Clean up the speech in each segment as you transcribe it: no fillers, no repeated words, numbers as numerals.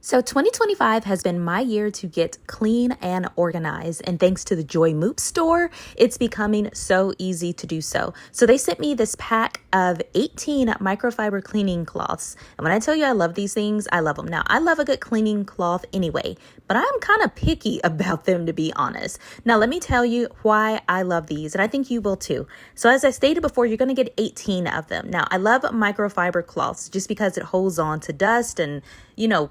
So 2025 has been my year to get clean and organized. And thanks to the JOYMOOP store, it's becoming so easy to do so. So they sent me this pack of 18 microfiber cleaning cloths. And when I tell you I love these things, I love them. Now, I love a good cleaning cloth anyway, but I'm kind of picky about them, to be honest. Now, let me tell you why I love these, and I think you will too. So as I stated before, you're going to get 18 of them. Now, I love microfiber cloths just because it holds on to dust and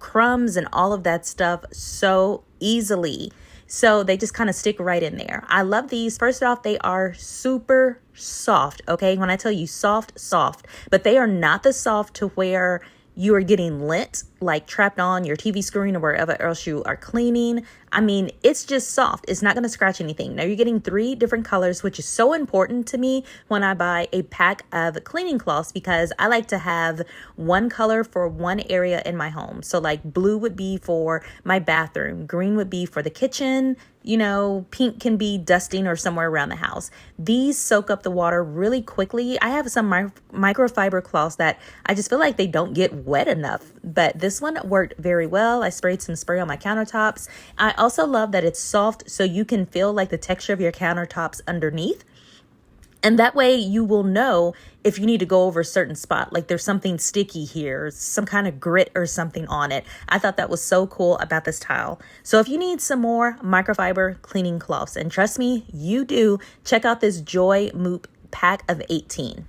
crumbs and all of that stuff so easily. So they just kind of stick right in there. I love these. First off, they are super soft. Okay. When I tell you soft, but they are not the soft to where you are getting lint, like trapped on your TV screen or wherever else you are cleaning. I mean, it's just soft. It's not going to scratch anything. Now you're getting 3 different colors, which is so important to me when I buy a pack of cleaning cloths, because I like to have one color for one area in my home. So like blue would be for my bathroom, green would be for the kitchen, pink can be dusting or somewhere around the house. These soak up the water really quickly. I have some microfiber cloths that I just feel like they don't get wet enough, but this one worked very well. I sprayed some spray on my countertops. I also love that it's soft, so you can feel like the texture of your countertops underneath. And that way you will know if you need to go over a certain spot, like there's something sticky here, some kind of grit or something on it. I thought that was so cool about this tile. So if you need some more microfiber cleaning cloths, and trust me, you do, check out this JOYMOOP pack of 18.